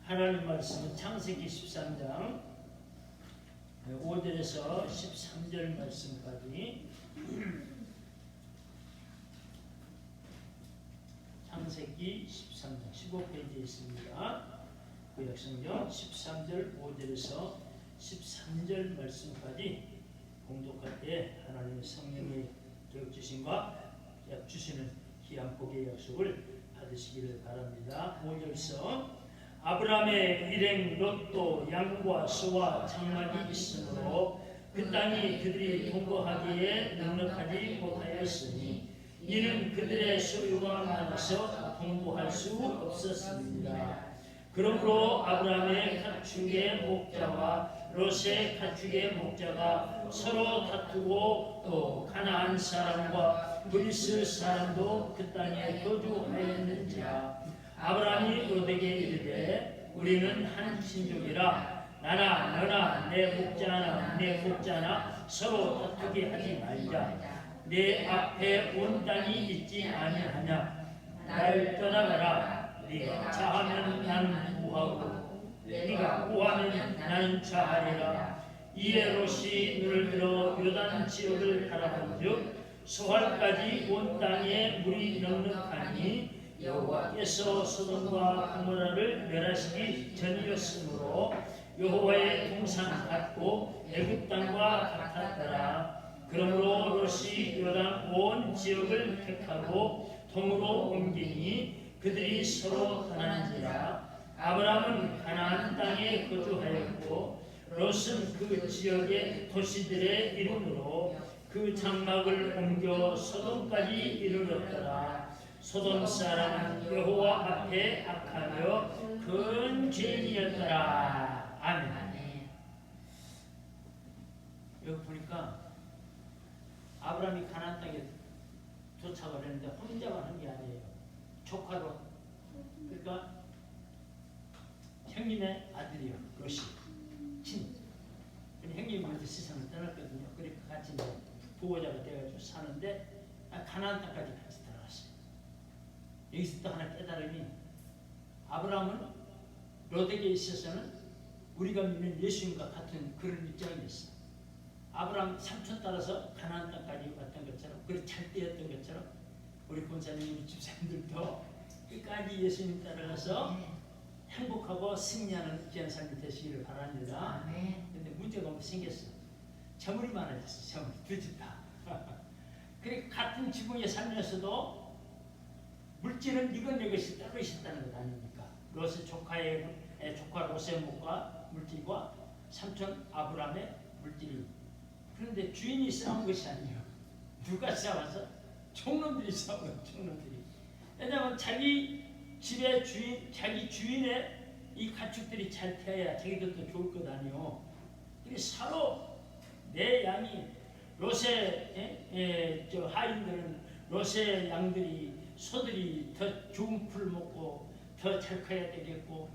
하나님 말씀은 창세기 13장 5절에서 13절 말씀까지 창세기 13장 15페이지에 있습니다. 구약성경 13절 5절에서 13절 말씀까지 공독할 때 하나님의 성령의 교육주심과 약주시는 귀한 복의 약속을 받으시기를 바랍니다. 5절서 아브라함의 일행 롯도 양과 소와 장막이 있으므로 그 땅이 그들이 동거하기에 넉넉하지 못하였으니 이는 그들의 소유가 많아서 동거할 수 없었습니다. 그러므로 아브라함의 가축의 목자와 롯의 가축의 목자가 서로 다투고 또 가나안 사람과 브리스 사람도 그 땅에 거주하였는지라. 아브라함이 롯에게 이르되 우리는 한 친족이라 나나 너나 내 목자나 내 목자나 서로 다투게 하지 말자. 내 앞에 온 땅이 있지 아니하냐. 날 떠나가라. 네가 자하면 나는 구하고 네가 구하면 나는 자하리라. 이에 롯이 눈을 들어 요단 지역을 바라본즉 소할까지 온 땅에 물이 넉넉하니 여호와께서 소돔과 고모라를 멸하시기 전이었으므로 여호와의 동산 같고 애굽 땅과 같았더라. 그러므로 롯이 요단 온 지역을 택하고 동으로 옮기니 그들이 서로 떠난지라. 아브라함은 가나안 땅에 거주하였고 롯은 그 지역의 도시들의 이름으로 그 장막을 옮겨 소돔까지 이르렀더라. 소돔 사람은 여호와 앞에 악하며 큰 죄인이었더라. 아멘. 여기 보니까 아브라함이 가나안 땅에 도착을 했는데 혼자만 한 게 아니에요. 조카로, 그러니까 형님의 아들이요, 롯이 친. 형님이 먼저 세상을 떠났거든요. 그러니까 같이 이제 부호자가 되어가지고 사는데 가나안 땅까지 같이 들어갔어요. 여기서 또 하나 깨달음이, 아브라함은 롯에게 있어서는 우리가 믿는 예수님과 같은 그런 입장이었어. 아브라함 삼촌 따라서 가나안 땅까지 왔던 것처럼, 그리고 잘 되었던 것처럼 우리 권사님, 우리 집사님들도 끝까지 예수님 따라가서 행복하고 승리하는 귀한 삶이 되시기를 바랍니다. 그런데 문제가 생겼어. 재물이 많아졌어. 재물 두 집 다. 그러니까 같은 지붕에 살면서도 물질은 이건 내 것이 따로 있었다는 것 아닙니까? 롯의 조카의 조카 롯의 목과 물질과 삼촌 아브라함의 물질이. 그런데 주인이 싸운 것이 아니에요. 누가 싸워서? 총놈들이 싸워요. 총놈들이. 왜냐하면 자기 집의 주인, 자기 주인의 이 가축들이 잘 태어야 자기들도 좋을 것 아니요. 이게 서로 내 양이 롯의 저 하인들은 롯의 양들이 소들이 더 좋은 풀 먹고 더 잘 커야 되겠고,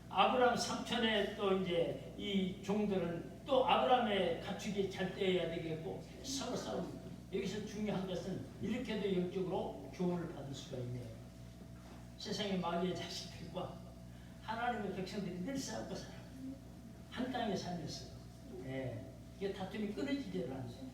아브라함 삼촌의 또 이제 이 종들은 또 아브라함의 가축이 잘 떼어야 되겠고, 서로 싸웁니다. 여기서 중요한 것은 이렇게도 영적으로 교훈을 받을 수가 있네요. 세상의 마귀의 자식들과 하나님의 백성들이 늘 싸우고 살아요. 한 땅에 살면서. 이게 다툼이 끊어지지를 않아요.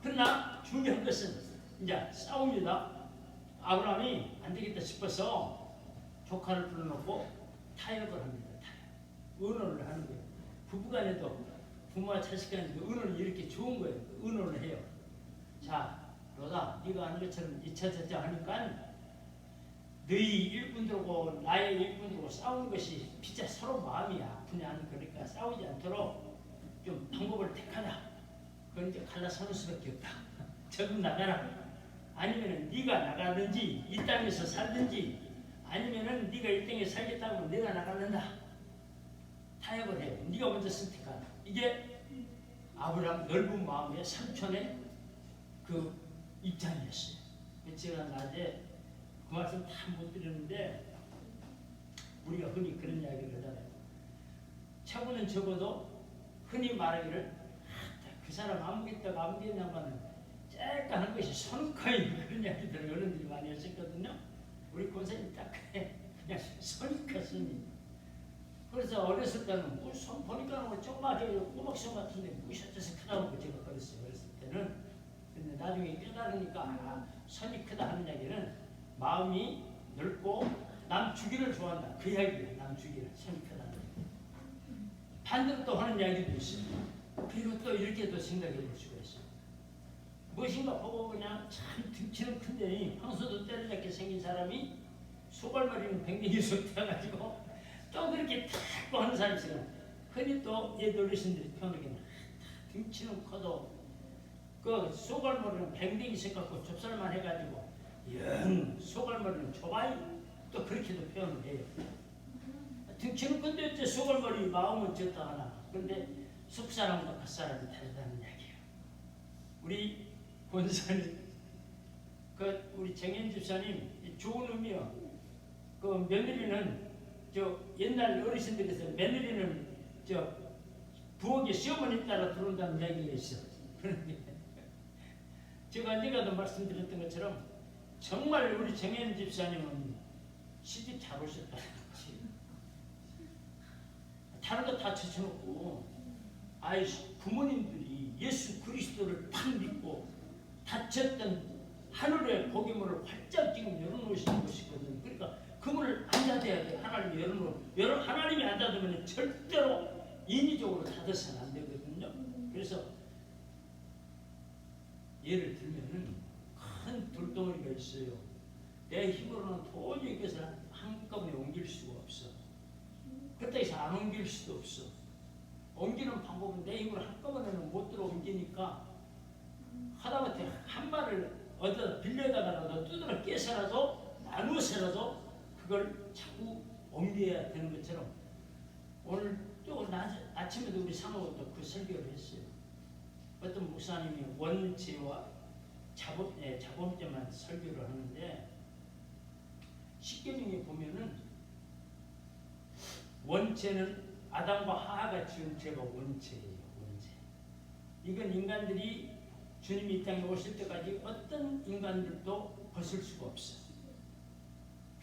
그러나 중요한 것은 이제 싸웁니다. 아브라함이 안 되겠다 싶어서 조카를 불러놓고 타협을 합니다. 의논을 하는 거예요. 부부간에도 부모와 자식간에도 의논이 이렇게 좋은 거예요. 의논을 해요. 자, 롯아, 네가 하는 것처럼 이차저차 하니까 너희 일꾼들하고 나의 일꾼들하고 싸우는 것이 진짜 서로 마음이 아프냐. 그러니까 싸우지 않도록 좀 방법을 택하자. 그러니까 갈라서는 수밖에 없다. 저금 나가라. 아니면은 네가 나가든지 이 땅에서 살든지, 아니면은 네가 이 땅에 살겠다고 내가 나가는다. 타협을 해요. 네가 먼저 선택하라. 이게 아브라함 넓은 마음의 삼촌의 그 입장이었어요. 제가 낮에 그 말씀 다 못 드렸는데, 우리가 흔히 그런 이야기를 하잖아요. 차고는 적어도 흔히 말하기를 그 사람 아무겠다가 아무겠냐면 쬐까 한 것이 손코인, 그런 이야기들을 어른들이 많이 하셨거든요. 우리 권사님 딱 그래. 그냥 선입과 선이. 그래서 어렸을 때는 무슨 보니까 뭐 조그맣게 꼬막선 같은데 무셔져서 크다고 제가 그랬어요. 어렸을 때는. 근데 나중에 깨달으니까 선이 크다 하는 이야기는 마음이 넓고 남 주기를 좋아한다. 그 이야기예요. 남 주기를 선이 크다는 얘기. 반대로 또 하는 이야기도 있습니다. 그리고 또 이렇게도 생각해 볼 수가 있어요. 무엇인가 보고 그냥 참 등치는 큰데 황소도 때려잡게 생긴 사람이 소갈머리는 뱅뱅이 쏟아가지고 또 그렇게 탁 하는 사람이 있어요. 흔히 또 얘 어르신들이 표현하기는 등치는 커도 그 소갈머리는 뱅뱅이 섞어갖고 좁쌀만 해가지고 영 소갈머리는 좁아요. 또 그렇게도 표현을 해요. 등치는 큰데 어째 소갈머리 마음은 졌다 하나. 그런데 속사람과 겉사람이 다르다는 이야기예요. 우리 본사님, 그 우리 정현 집사님 좋은 의미요. 그 며느리는 저 옛날 어르신들에서 며느리는 저 부엌에 시어머니 따라 들어온다는 이야기가 있어. 그런데 제가 언젠가도 말씀드렸던 것처럼 정말 우리 정현 집사님은 시집 잘 오셨다는 거지. 다른 거 다 제쳐놓고 아이 부모님들이 예수 그리스도를 딱 믿고 닫혔던 하늘의 복의문을 활짝 지금 열어놓으시는 것이거든요. 그러니까 그 문을 안 닫아야 돼. 하나님이 열어놓으면 하나님이 안 닫으면 절대로 인위적으로 닫아서는 안 되거든요. 그래서 예를 들면은 큰 돌덩어리가 있어요. 내 힘으로는 도저히 이것을 한꺼번에 옮길 수가 없어. 그렇다고 해서 안 옮길 수도 없어. 옮기는 방법은 내 힘으로 한꺼번에는 못 들어 옮기니까 하다못해 한 발을 얻어 빌려다가라도 두드러 깨서라도 나누어서라도 그걸 자꾸 옮겨야 되는 것처럼 오늘 또 아침에도 우리 사모도 그 설교를 했어요. 어떤 목사님이 원죄와 자범죄만 설교를 하는데 십계명에 보면은 원죄는 아담과 하하가 지은 죄가 원죄예요. 원죄. 이건 인간들이 주님이 이 땅에 오실 때까지 어떤 인간들도 벗을 수가 없어.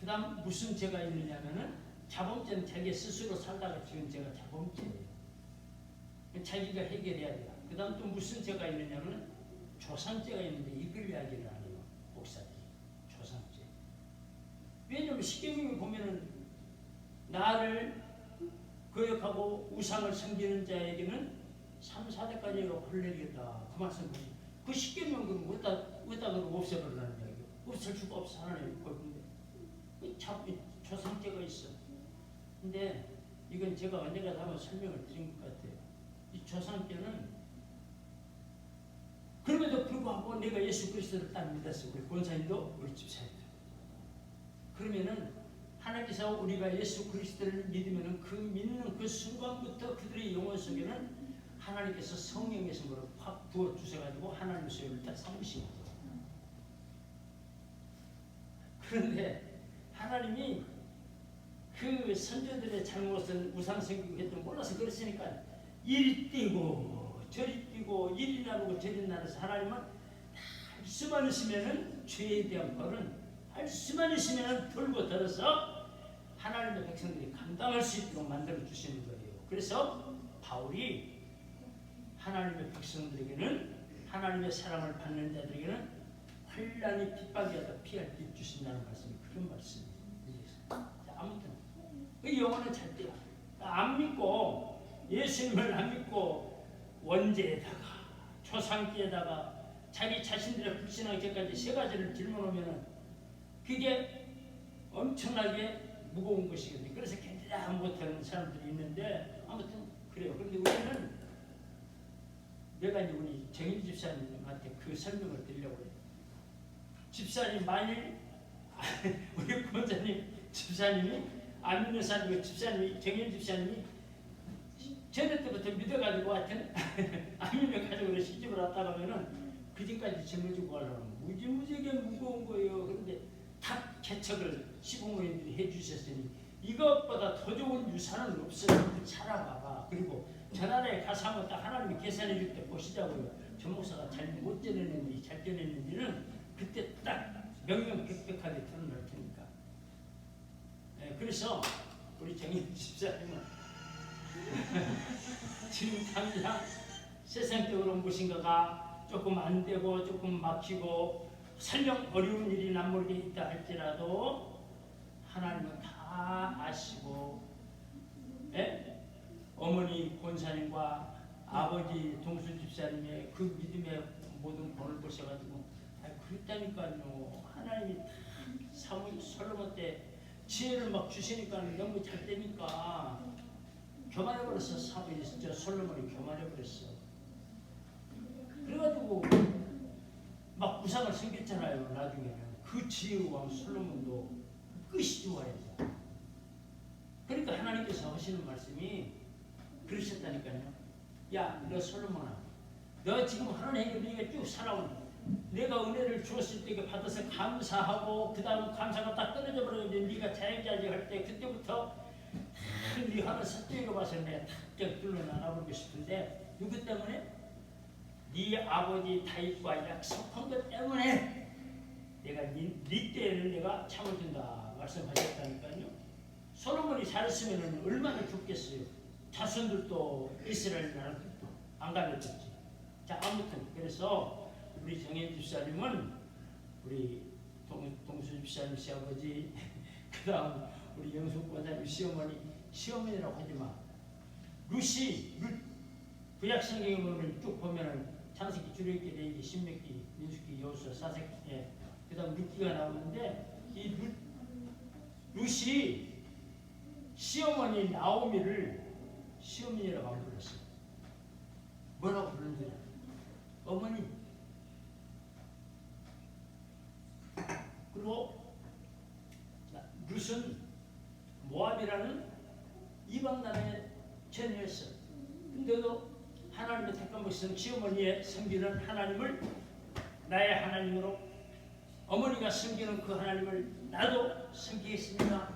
그 다음 무슨 죄가 있느냐면은 자범죄는 자기 스스로 살다가 지은 죄가 자범죄예요. 자기가 해결해야 돼요. 그 다음 또 무슨 죄가 있느냐면 조상죄가 있는데 이걸 이야기를 안 해요. 목사들이. 조상죄. 왜냐면 십계명에 보면은 나를 거역하고 우상을 섬기는 자에게는 3, 4대까지가 벌레겠다. 그 말씀이지. 그 십계명 그럼 어디다 없애버리라는 이야기예요. 없앨 수가 없어. 하나님 건데. 조상죄가 있어. 근데 이건 제가 언젠가 한번 설명을 드린 것 같아요. 이 조상죄는 그럼에도 불구하고 내가 예수 그리스도를 딱 믿었어. 우리 권사님도 우리 집사님도. 그러면은 하나님께서 우리가 예수 그리스도를 믿으면은 그 믿는 그 순간부터 그들의 영혼 속에는 하나님께서 성령의 성으로 확 부어 주셔가지고 하나님의 소유를 다 삼으신 거죠. 그런데 하나님이 그 선조들의 잘못은 우상 섬기고 몰라서 그랬으니까 이리 뛰고 저리 뛰고 이리 나르고 저리 나르서 하나님은 할 수만 있으면은 죄에 대한 벌은 할 수만 있으면은 돌고 들어서 하나님의 백성들이 감당할 수 있도록 만들어 주시는 거예요. 그래서 바울이 하나님의 백성들에게는 하나님의 사랑을 받는 자들에게는 환난이 핍박이라도 피할 길 주신다는 말씀이 그런 말씀이에요. 자, 아무튼 그 영혼은 잘 돼요. 안 믿고 예수님을 안 믿고 원죄에다가 조상죄에다가 자기 자신들의 불신앙죄까지 세 가지를 짊어놓으면 그게 엄청나게 무거운 것이거든요. 그래서 견디다 못하는 사람들이 있는데 아무튼 그래요. 그런데 우리는 내가 이제 우리 정인 집사님한테 그 설명을 드리려고 해요. 집사님 만일 우리 권사님 집사님이 안 믿는 사람이고 집사님이 정인 집사님이 전에 때부터 믿어가지고 하여튼 안 믿어가지고 시집을 왔다 가면은 그 집까지 짊어지고 가려면 무지무지하게 무거운 거예요. 그런데 다 개척을 시부모님들이 해주셨으니 이것보다 더 좋은 유산은 없어요. 살아봐봐. 그리고 전날에 가서 한번 딱 하나님이 계산해 줄 때 보시자고요. 저 목사가 잘 못 전했는지 잘 전했는지는 그때 딱 명명백백하게 드러날 테니까. 그래서 우리 정인 집사님은 지금 당장 세상적으로 무엇인가가 조금 안 되고 조금 막히고 설령 어려운 일이 남모르게 있다 할지라도 하나님은 다 아시고, 어머니 권사님과 아버지 동수 집사님의 그 믿음의 모든 본을 보셔가지고 그랬다니까요. 하나님이 솔로몬 때 지혜를 막 주시니까 너무 잘 되니까 교만해버렸어. 솔로몬이 교만해버렸어. 그래가지고 막 우상을 섬겼잖아요. 나중에는 그 지혜의 왕 솔로몬도 끝이 좋아했어. 그러니까 하나님께서 하시는 말씀이 그러셨다니까요. 야, 너 솔로몬아, 너 지금 하는 행위를 네가 쭉 살아온, 내가 은혜를 주었을 때 받아서 감사하고 그 다음 감사가 딱 떨어져 버리는데 네가 자영자직 할 때 그때부터 네 하는 사적인 거 봐서 내가 탁 둘러 나가보고 싶은데 누구 때문에? 네 아버지 다윗과 약속한 것 때문에 내가 네 때에는 내가 참아준다 말씀하셨다니까요. 솔로몬이 잘했으면 얼마나 좋겠어요. 자손들도 이스라엘 나라도 안 가르쳤지. 자, 아무튼 그래서 우리 정인 집사님은 우리 동수 집사님 시아버지 그 다음 우리 영숙 권사님 시어머니라고 하지만 루시 구약 성경에 보면 쭉 보면은 창세기, 출애굽기, 레위기, 신명기, 민수기, 여호수아, 사사기, 그 다음 룻기가 나오는데 이 룻이 시어머니 나오미를 시어머니라고 안 불렀어요. 뭐라고 부르는지 어머니. 그리고 룻은 모압이라는 이방 나라의 처녀였어. 근데도 하나님의 택한 것은 시어머니의 섬기는 하나님을 나의 하나님으로, 어머니가 섬기는 그 하나님을 나도 섬기겠습니다.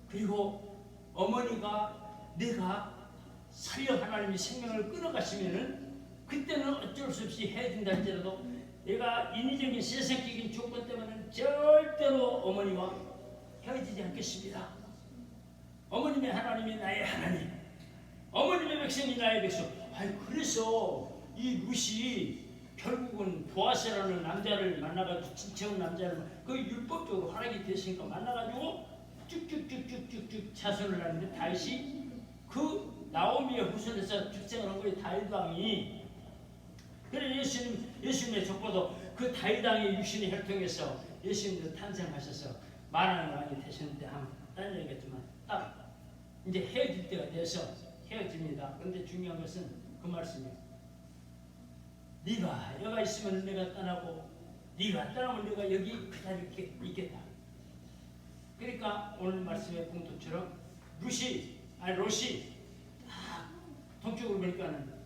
그리고 어머니가 내가 살려 하나님이 생명을 끊어가시면은 그때는 어쩔 수 없이 해준다 할지라도 내가 인위적인 세상적인 조건 때문에 절대로 어머니와 헤어지지 않겠습니다. 어머님의 하나님이 나의 하나님, 어머님의 백성이 나의 백성. 그래서 이 룻이 결국은 보아스라는 남자를 만나가지고 친척 남자를 그 율법적으로 허락이 됐으니까 만나가지고 쭉쭉쭉쭉쭉쭉 자손을 낳는데 다윗이 그 나오미의 후손에서 출생을 한 거예요. 다윗 왕이. 그래 예수님의 족보도 그 다윗 왕의 육신의 혈통에서 예수님도 탄생하셔서 만왕의 왕이 되셨는데 딴 얘기겠지만 딱 이제 헤어질 때가 돼서 헤어집니다. 그런데 중요한 것은 그 말씀이에요. 네가 여가 있으면 내가 떠나고 네가 떠나면 내가 여기 그 자리에 있겠다. 그러니까 오늘 말씀의 공통처럼 롯이 동쪽으로 보니까는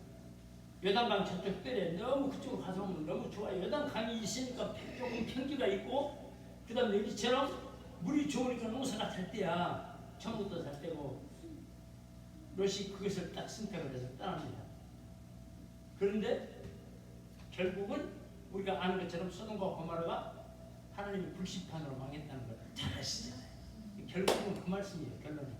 요단강 저쪽 뜰에 너무 그쪽으로 가서 오면 너무 좋아요. 요단강이 있으니까 조금 평지가 있고 그 다음 여기처럼 물이 좋으니까 농사가 잘 때야. 처음부터 잘 때고 롯이 그것을 딱 선택을 해서 떠납니다. 그런데 결국은 우리가 아는 것처럼 소돔과 고모라가 하나님의 불심판으로 망했다는 걸 잘 아시잖아요. 결국은 그 말씀이에요. 결론은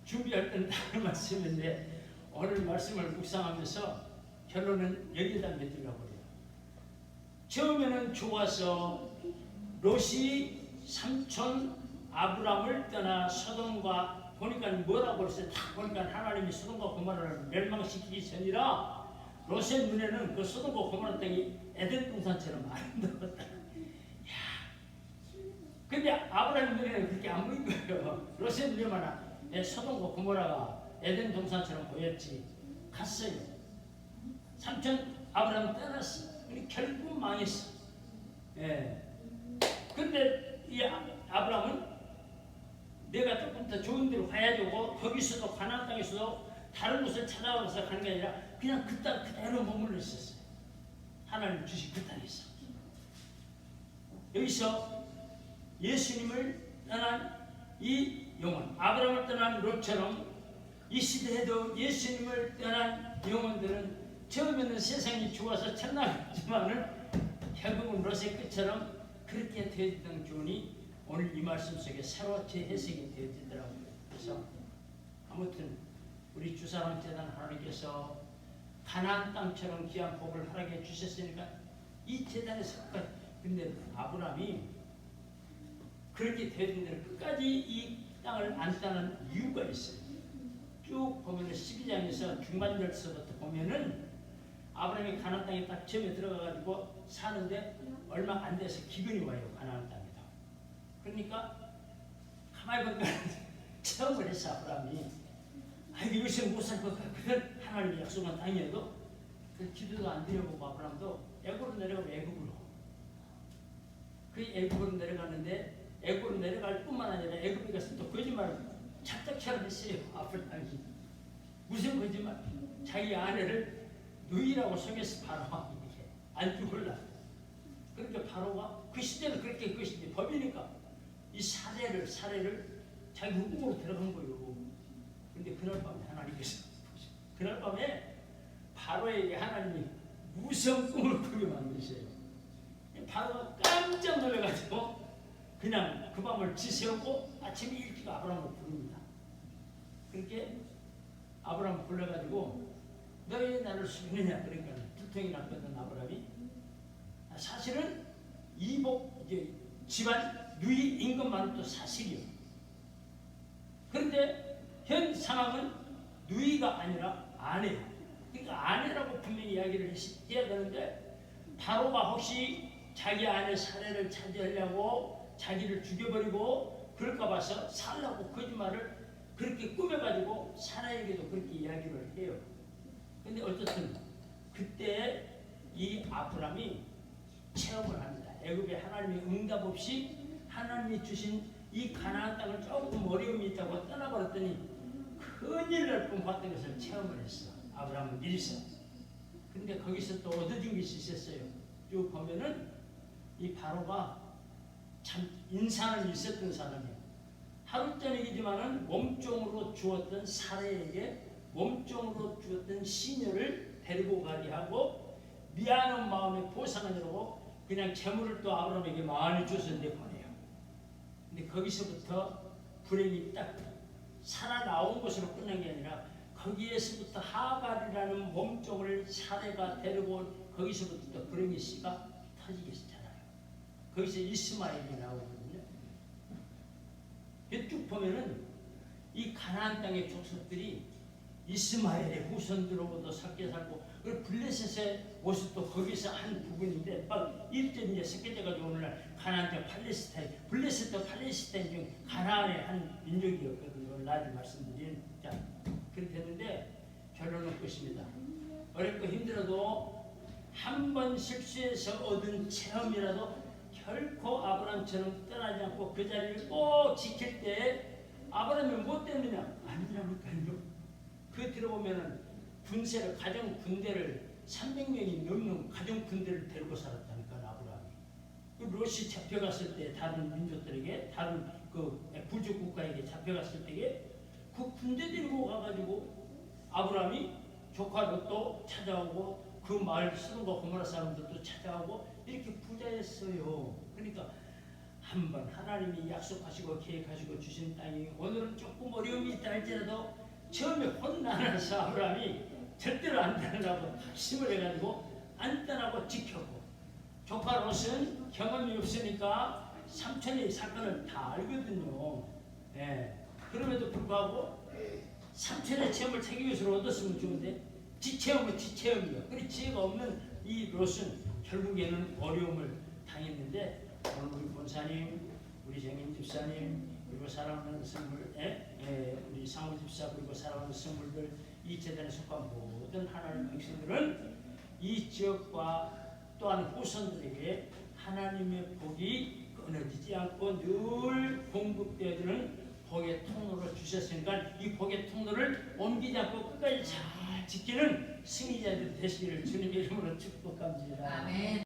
준비할 때는 다른 말씀인데 오늘 말씀을 묵상하면서 결론은 여기다 맺으려고 그래요. 처음에는 좋아서 롯이 삼촌 아브람을 떠나 소돔과 보니까 뭐라고 그랬어요? 딱 보니까 하나님이 소돔과 고모라를 멸망시키기 전이라 롯의 눈에는 그 소돔과 고모라 땅이 에덴 동산처럼 아름다웠다. 근데 아브라함 눈에는 그렇게 안 보인 거예요. 롯의 눈에만 소돔과 고모라가 에덴 동산처럼 보였지. 갔어요. 삼촌 아브라함 떠났어. 결국 망했어. 근데 이 아브라함은 내가 조금 더 좋은 데로 가야지 고 거기서도 가나안 땅에서도 다른 곳을 찾아와서 가는 게 아니라 그냥 그 땅 그대로 머물러 있었어요. 하나님 주신 그 땅에서. 여기서 예수님을 떠난 이 영혼, 아브라함을 떠난 롯처럼 이 시대에도 예수님을 떠난 영혼들은 처음에는 세상이 좋아서 천당이지만은 결국은 롯의 끝처럼 그렇게 되었던 교훈이 오늘 이 말씀 속에 새로 재해석이 되어지더라고요. 그래서 아무튼 우리 주사랑 재단 하나님께서 가나안 땅처럼 귀한 복을 허락해 주셨으니까 이 재단에서 끝까지. 근데 아브라함이 그렇게 되는 대로 끝까지 이 땅을 안 따는 이유가 있어요. 쭉 보면은 12장에서 중반절서부터 보면은 아브라함이 가나안 땅에 딱 처음에 들어가가지고 사는데 얼마 안 돼서 기근이 와요. 가나안 땅에도. 그러니까 가만히 보니까 체험을 했어. 아브라함이 여기서 못 살 것 같거든. 하나님의 약속한 땅이어도 그 기도도 안 드려보고 아브라함도 애굽으로 내려가면 애굽으로 그 애굽으로 내려갔는데 애굽으로 내려갈 뿐만 아니라 애굽에 가서 또 거짓말을 착착처럼 했어요. 아브라함이 무슨 거짓말? 자기 아내를 누이라고 속여서 바로가 이렇게 안 죽을라. 그러니까 바로가 그 시대는 그렇게 한 것인데 법이니까 이 사례를 자기 후궁으로 들어간 거예요. 근데 그날 밤에 하나님께서 그날 밤에 바로에게 하나님이 무서운 꿈을 꾸게 만드세요. 바로가 깜짝 놀라가지고 그냥 그 밤을 지새우고 아침에 일찍 아브라함을 부릅니다. 그렇게 아브라함 불러가지고 너희 나를 숙이느냐. 그러니까 두통이 났거든 아브라함이. 사실은 이복 집안 누이인 것만도 사실이요. 그런데 현 상황은 누이가 아니라 아내예요. 그러니까 아내라고 분명히 이야기를 해야 되는데 바로가 혹시 자기 아내 사례를 차지하려고 자기를 죽여버리고 그럴까 봐서 살라고 거짓말을 그렇게 꾸며가지고 사라에게도 그렇게 이야기를 해요. 근데 어쨌든 그때 이 아브라함이 체험을 합니다. 애굽에 하나님의 응답 없이 하나님이 주신 이 가나안 땅을 조금 어려움이 있다고 떠나버렸더니 큰일 날 뻔봤던 것을 체험을 했어. 아브라함은 미리서. 근데 거기서 또 얻어진 것이 있었어요. 쭉 보면은 이 바로가 참 인상은 있었던 사람이에요. 하루 저녁이지만은 몸종으로 주었던 사례에게 몸종으로 주었던 시녀를 데리고 가게 하고 미안한 마음에 보상을 하고 그냥 재물을 또 아브라함에게 많이 줬었는데 보내요. 근데 거기서부터 불행이 딱 살아나온 것으로 끝난 게 아니라 거기에서부터 하갈이라는 몸종을 사례가 데리고 거기서부터 불행의 씨가 터지게 했잖아요. 거기서 이스마엘이 나오거든요. 쭉 보면은 이 가나안 땅의 족속들이 이스마엘의 후손들로부터 섞여 살고 그리고 블레셋의 모습도 거기서 한 부분인데 막 1절 이제 섞여져가지고 오늘날 가나안 땅 팔레스타인 블레셋도 팔레스타인 중 가나안의 한 민족이었거든요. 나중에 말씀드린 자 그렇게 됐는데 결론은 끝입니다. 어렵고 힘들어도 한 번 실수해서 얻은 체험이라도 결코 아브라함처럼 떠나지 않고 그 자리를 꼭 지킬 때 아브라함이 뭐 때문이냐? 아니라니까요. 그 들어보면은 군세를 가정 군대를 300명이 넘는 가정 군대를 데리고 살았다니까 아브라함이. 그 롯이 잡혀갔을 때 다른 민족들에게 다른 그 부족 국가에게 잡혀갔을 때에 그 군대 데리고 가가지고 아브라함이 조카 롯도 찾아오고 그 마을 소돔과 고모라 사람들도 찾아오고 이렇게 부자였어요. 그러니까 한번 하나님이 약속하시고 계획하시고 주신 땅이 오늘은 조금 어려움이 있다 할지라도 처음에 혼나서 아브라함이 절대로 안 떠나고 확심을 해가지고 안 떠나고 지켰고 조카 롯은 경험이 없으니까 삼촌이 사건을 다 알거든요. 예. 그럼에도 불구하고 삼촌의 체험을 자기 것으로 얻었으면 좋은데 지체험은 지체험이요. 그리고 지혜가 없는 이 롯은 결국에는 어려움을 당했는데 오늘 우리 본사님, 우리 정인 집사님 그리고 사랑하는 선물, 우리 상우 집사 그리고 사랑하는 선물들 이 재단에 속한 모든 하나님의 백성들은 이 지역과 또한 후손들에게 하나님의 복이 끊어지지 않고 늘 공급되어지는 복의 통로를 주셨으니까 이 복의 통로를 옮기지 않고 끝까지 잘 지키는 승리자들 되시기를 주님의 이름으로 축복합니다. 아멘.